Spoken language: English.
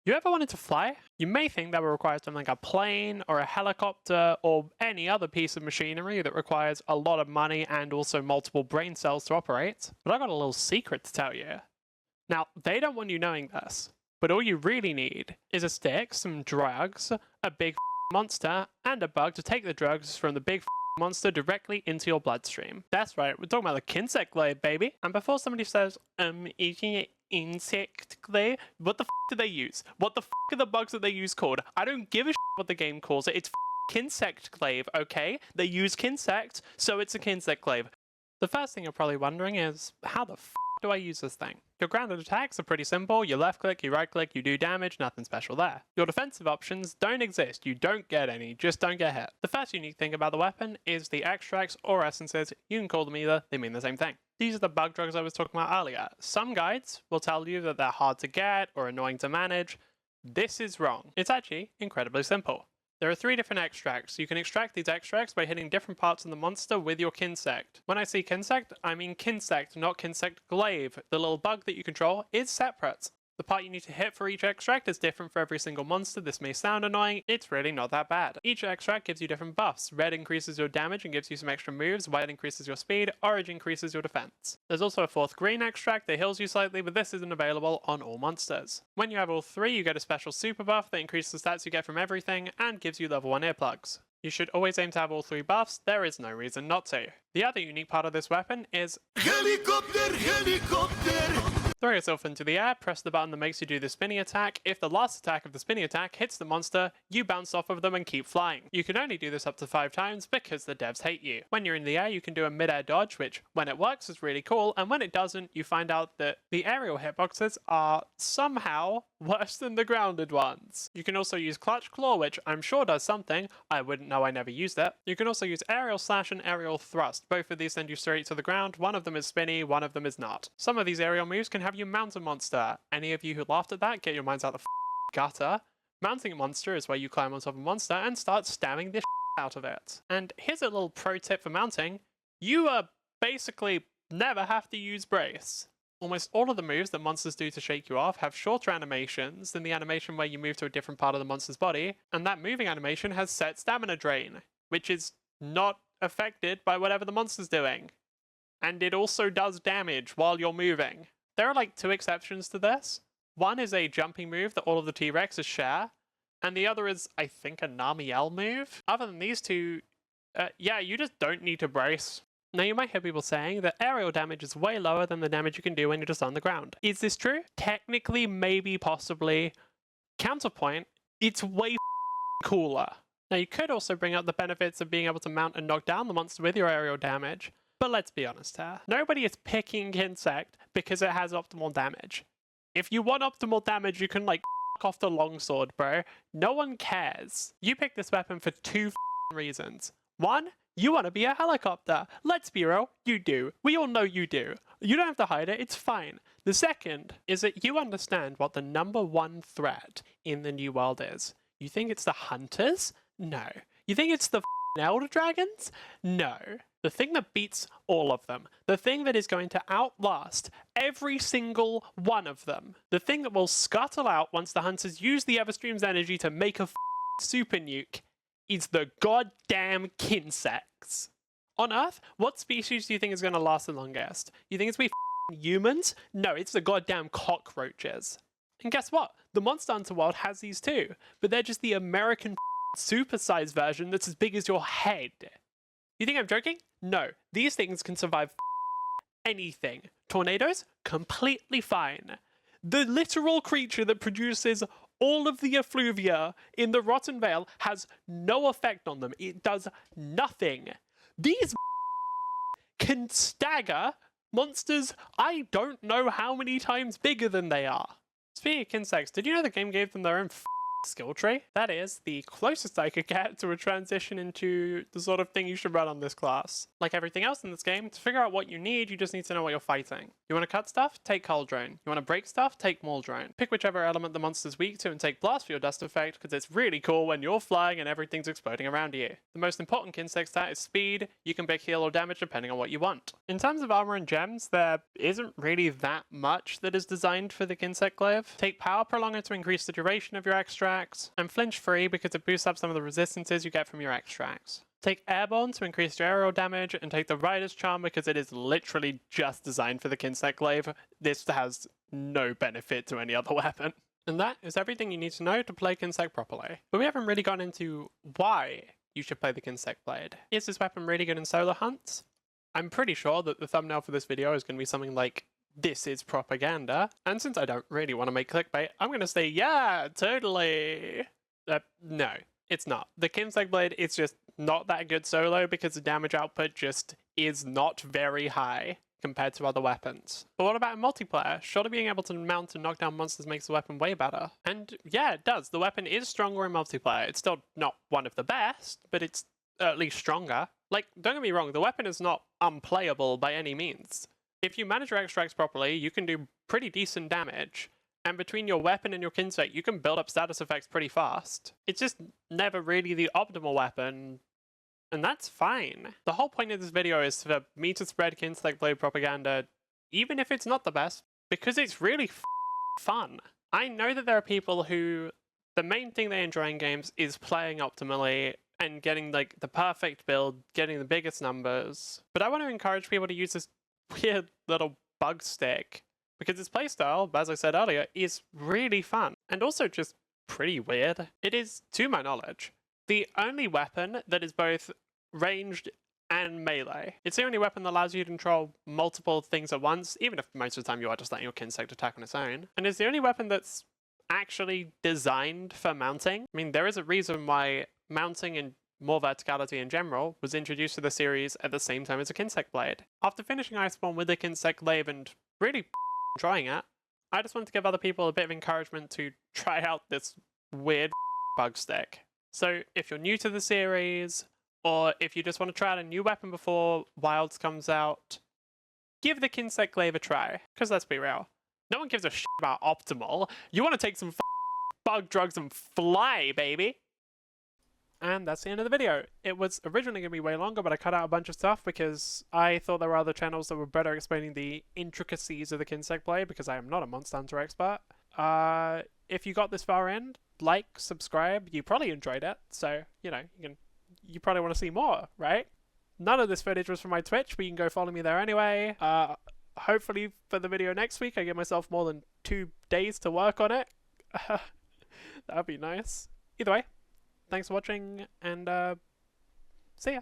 You ever wanted to fly? You may think that would require something like a plane or a helicopter or any other piece of machinery that requires a lot of money and also multiple brain cells to operate. But I got a little secret to tell you. Now, they don't want you knowing this, but all you really need is a stick, some drugs, a big monster, and a bug to take the drugs from the big monster directly into your bloodstream. That's right, we're talking about the Kinsect Glaive, baby. And before somebody says, eating it Insect Glaive, what the do they use? What the are the bugs that they use called? I don't give a what the game calls it. It's Kinsect Glaive, okay? They use Kinsect, so it's a Kinsect Glaive. The first thing you're probably wondering is, how the do I use this thing? Your grounded attacks are pretty simple. You left click, you right click, you do damage, nothing special there. Your defensive options don't exist. You don't get any, just don't get hit. The first unique thing about the weapon is the extracts or essences. You can call them either, they mean the same thing. These are the bug drugs I was talking about earlier. Some guides will tell you that they're hard to get or annoying to manage. This is wrong. It's actually incredibly simple. There are 3 different extracts. You can extract these extracts by hitting different parts of the monster with your Kinsect. When I say Kinsect, I mean Kinsect, not Kinsect Glaive. The little bug that you control is separate. The part you need to hit for each extract is different for every single monster. This may sound annoying, it's really not that bad. Each extract gives you different buffs. Red increases your damage and gives you some extra moves, white increases your speed, orange increases your defense. There's also a 4th green extract that heals you slightly, but this isn't available on all monsters. When you have all 3, you get a special super buff that increases the stats you get from everything and gives you level 1 earplugs. You should always aim to have all 3 buffs, there is no reason not to. The other unique part of this weapon is helicopter. Throw yourself into the air, press the button that makes you do the spinny attack. If the last attack of the spinny attack hits the monster, you bounce off of them and keep flying. You can only do this up to 5 times because the devs hate you. When you're in the air, you can do a mid-air dodge, which when it works is really cool, and when it doesn't, you find out that the aerial hitboxes are somehow worse than the grounded ones. You can also use Clutch Claw, which I'm sure does something. I wouldn't know, I never used it. You can also use Aerial Slash and Aerial Thrust. Both of these send you straight to the ground. One of them is spinny, one of them is not. Some of these aerial moves can have you mount a monster. Any of you who laughed at that, get your minds out the gutter. Mounting a monster is where you climb on top of a monster and start stabbing the out of it. And here's a little pro tip for mounting. You basically never have to use brace. Almost all of the moves that monsters do to shake you off have shorter animations than the animation where you move to a different part of the monster's body, and that moving animation has set stamina drain, which is not affected by whatever the monster's doing. And it also does damage while you're moving. There are like 2 exceptions to this. One is a jumping move that all of the T-Rexes share, and the other is, I think, a Namiel move. Other than these 2, yeah, you just don't need to brace. Now you might hear people saying that aerial damage is way lower than the damage you can do when you're just on the ground. Is this true? Technically, maybe, possibly. Counterpoint, it's way cooler. Now you could also bring up the benefits of being able to mount and knock down the monster with your aerial damage, but let's be honest here. Nobody is picking Kinsect because it has optimal damage. If you want optimal damage, you can like off the longsword, bro. No one cares. You pick this weapon for 2 reasons. 1, you want to be a helicopter. Let's be real, you do. We all know you do. You don't have to hide it, it's fine. The second is that you understand what the #1 threat in the New World is. You think it's the hunters? No. You think it's the Elder Dragons? No. The thing that beats all of them. The thing that is going to outlast every single one of them. The thing that will scuttle out once the hunters use the Everstream's energy to make a super nuke is the goddamn Kinsects. On Earth, what species do you think is going to last the longest? You think it's we humans? No, it's the goddamn cockroaches. And guess what? The Monster Hunter world has these too, but they're just the American super-sized version that's as big as your head. You think I'm joking? No, these things can survive anything. Tornadoes? Completely fine. The literal creature that produces all of the effluvia in the Rotten Vale has no effect on them. It does nothing. These can stagger monsters I don't know how many times bigger than they are. Speaking of Kinsects, did you know the game gave them their own skill tree. That is the closest I could get to a transition into the sort of thing you should run on this class. Like everything else in this game, to figure out what you need, you just need to know what you're fighting. You want to cut stuff? Take Cauldron. You want to break stuff? Take Mauldron. Pick whichever element the monster's weak to and take Blast for your dust effect, because it's really cool when you're flying and everything's exploding around you. The most important Kinsect stat is speed. You can pick heal or damage depending on what you want. In terms of armor and gems, there isn't really that much that is designed for the Insect Glaive. Take Power Prolonger to increase the duration of your extracts, and Flinch Free because it boosts up some of the resistances you get from your extracts. Take Airborne to increase your aerial damage, and take the Rider's Charm because it is literally just designed for the Kinsect Glaive. This has no benefit to any other weapon. And that is everything you need to know to play Kinsect properly. But we haven't really gone into why you should play the Kinsect Blade. Is this weapon really good in solo hunts? I'm pretty sure that the thumbnail for this video is going to be something like, "This is propaganda." And since I don't really want to make clickbait, I'm going to say, yeah, totally. No, it's not. The Kinsect Blade is just not that good solo because the damage output just is not very high compared to other weapons. But what about in multiplayer? Surely being able to mount and knock down monsters makes the weapon way better. And yeah, it does. The weapon is stronger in multiplayer. It's still not one of the best, but it's at least stronger. Like, don't get me wrong, the weapon is not unplayable by any means. If you manage your extracts properly, you can do pretty decent damage. And between your weapon and your Kinsect, you can build up status effects pretty fast. It's just never really the optimal weapon, and that's fine. The whole point of this video is for me to spread Kinsect Blade propaganda, even if it's not the best, because it's really fun. I know that there are people who, the main thing they enjoy in games is playing optimally and getting like the perfect build, getting the biggest numbers. But I want to encourage people to use this weird little bug stick, because its playstyle, as I said earlier, is really fun, and also just pretty weird. It is, to my knowledge, the only weapon that is both ranged and melee. It's the only weapon that allows you to control multiple things at once, even if most of the time you are just letting your Kinsect attack on its own. And it's the only weapon that's actually designed for mounting. I mean, there is a reason why mounting and more verticality in general was introduced to the series at the same time as a Kinsect Blade. After finishing Iceborne with the Kinsect Glaive and really trying it, I just want to give other people a bit of encouragement to try out this weird bug stick. So if you're new to the series, or if you just want to try out a new weapon before Wilds comes out, give the Kinsect Glaive a try. Because let's be real, no one gives a shit about optimal. You want to take some bug drugs and fly, baby! And that's the end of the video. It was originally going to be way longer, but I cut out a bunch of stuff because I thought there were other channels that were better explaining the intricacies of the Kinsect Blade, because I am not a Monster Hunter expert. If you got this far in, like, subscribe. You probably enjoyed it, so, you know, you probably want to see more, right? None of this footage was from my Twitch, but you can go follow me there anyway. Hopefully for the video next week, I give myself more than 2 days to work on it. That'd be nice. Either way, thanks for watching, and see ya.